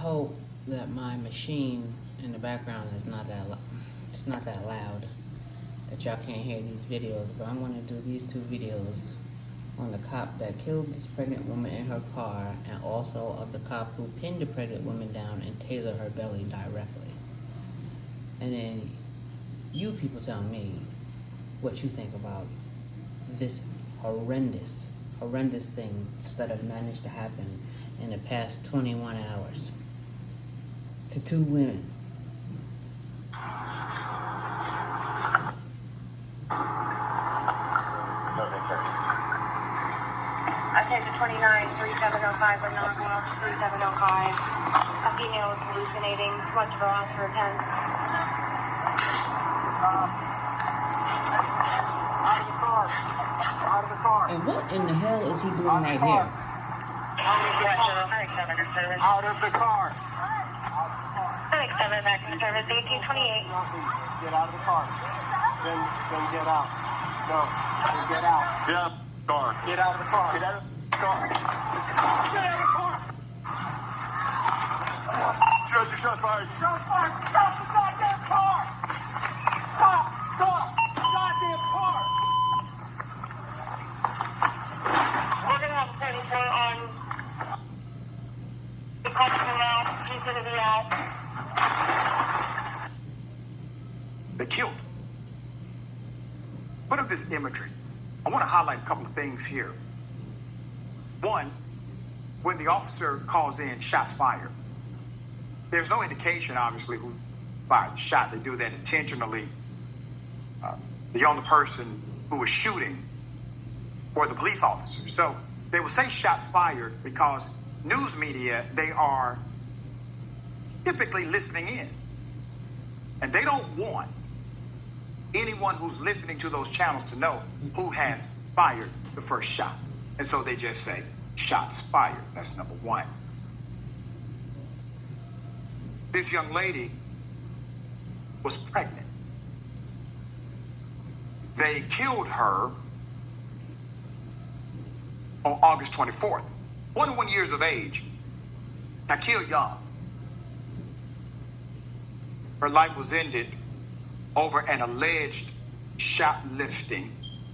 hope that my machine in the background is not it's not that loud, that y'all can't hear these videos, but I'm going to do these two videos on the cop that killed this pregnant woman in her car, and also of the cop who pinned the pregnant woman down and tasered her belly directly. And then you people tell me what you think about this horrendous thing that have managed to happen in the past 21 hours to two women. I take the 29-3705 with non-call 3705. A female is hallucinating. Too much of a loss for attend. Out of the car. Out of the car. And what in the hell is he doing right here? Out of the car. 7 back in service, 1828. Get out of the car. Then get out. No. Then get out. Get out of the car. Get out of the car. Get out of the car. Get out of the car. Shots, your shots fired. Shots fired. Stop the goddamn car. Stop. Stop. Goddamn car. We're going to have a training point on the customer now. He's going to be out. They killed. Put up this imagery. I want to highlight a couple of things here. One, when the officer calls in shots fired, there's no indication, obviously, who fired the shot. They do that intentionally. The only person who was shooting were the police officers. So they will say shots fired because news media, they are typically listening in. And they don't want anyone who's listening to those channels to know who has fired the first shot. And so they just say, shots fired. That's number one. This young lady was pregnant. They killed her on August 24th. 21 years of age. Now, killed young. Her life was ended over an alleged shoplifting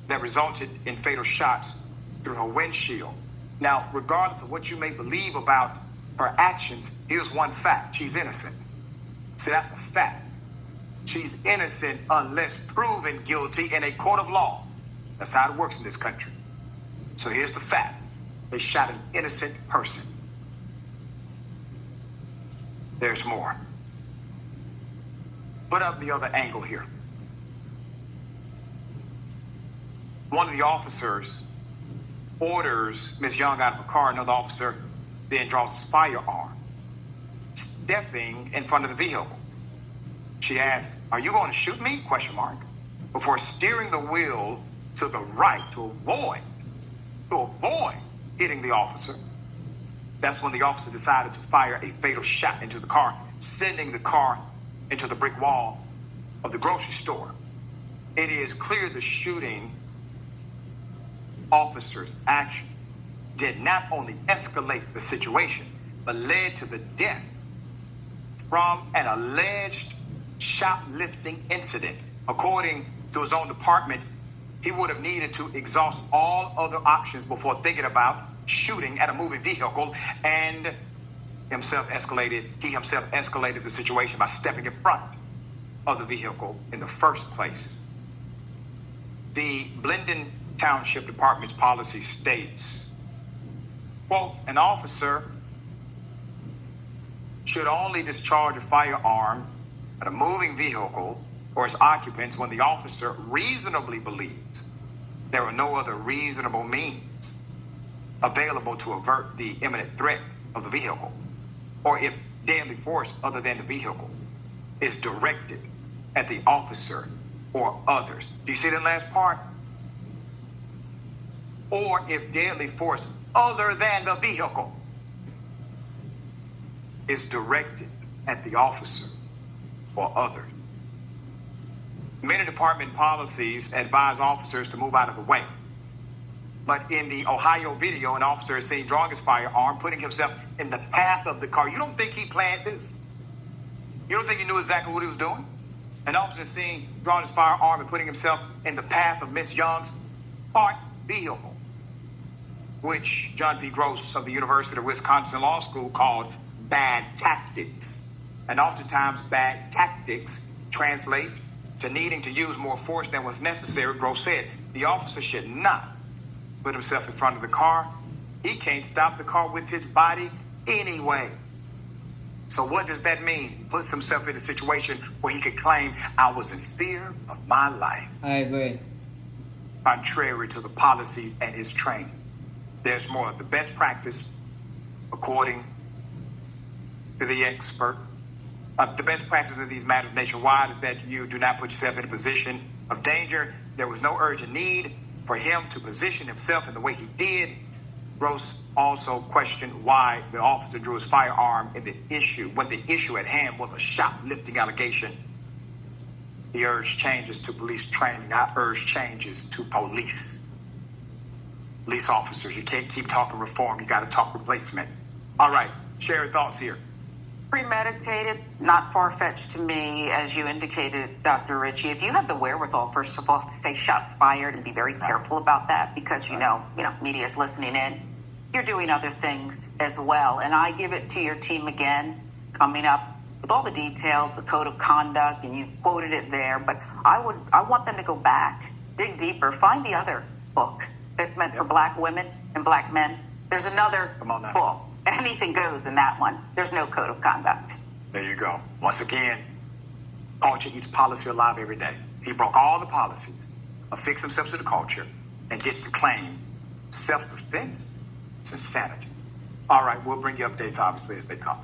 that resulted in fatal shots through her windshield. Now, regardless of what you may believe about her actions, here's one fact. She's innocent. See, that's a fact. She's innocent unless proven guilty in a court of law. That's how it works in this country. So here's the fact. They shot an innocent person. There's more. Put up the other angle here. One of the officers orders Ms. Young out of her car. Another officer then draws his firearm, stepping in front of the vehicle. She asks, "Are you going to shoot me?" ? Before steering the wheel to the right to avoid hitting the officer. That's when the officer decided to fire a fatal shot into the car, sending the car into the brick wall of the grocery store. It is clear the shooting officer's action did not only escalate the situation, but led to the death from an alleged shoplifting incident. According to his own department, he would have needed to exhaust all other options before thinking about shooting at a moving vehicle, and he himself escalated the situation by stepping in front of the vehicle in the first place. The Blendon Township Department's policy states, quote, an officer should only discharge a firearm at a moving vehicle or its occupants when the officer reasonably believes there are no other reasonable means available to avert the imminent threat of the vehicle, or if deadly force other than the vehicle is directed at the officer or others. Do you see that last part? Or if deadly force other than the vehicle is directed at the officer or others. Many department policies advise officers to move out of the way But in the Ohio video, an officer is seen drawing his firearm, putting himself in the path of the car. You don't think he planned this? You don't think he knew exactly what he was doing? An officer is seen drawing his firearm and putting himself in the path of Miss Young's parked vehicle, which John P. Gross of the University of Wisconsin Law School called bad tactics. And oftentimes bad tactics translate to needing to use more force than was necessary. Gross said the officer should not put himself in front of the car. He can't stop the car with his body anyway. So what does that mean? Puts himself in a situation where he could claim, I was in fear of my life. I agree. Contrary to the policies and his training. There's more. The best practice, according to the expert, the best practice in these matters nationwide is that you do not put yourself in a position of danger. There was no urgent need for him to position himself in the way he did. Gross also questioned why the officer drew his firearm when the issue at hand was a shoplifting allegation. He urged changes to police training. I urge changes to police officers. You can't keep talking reform. You got to talk replacement. All right. Share your thoughts here. Premeditated, not far-fetched to me, as you indicated, Dr. Ritchie. If you have the wherewithal, first of all, to say shots fired and be very careful about that, because you know, media is listening in. You're doing other things as well, and I give it to your team again, coming up with all the details, the code of conduct, and you quoted it there. But I want them to go back, dig deeper, find the other book that's meant for black women and black men. There's another book. Anything goes in that one. There's no code of conduct. There you go. Once again, culture eats policy alive every day. He broke all the policies, affixed himself to the culture, and gets to claim self-defense. It's insanity. All right, we'll bring you updates, obviously, as they come.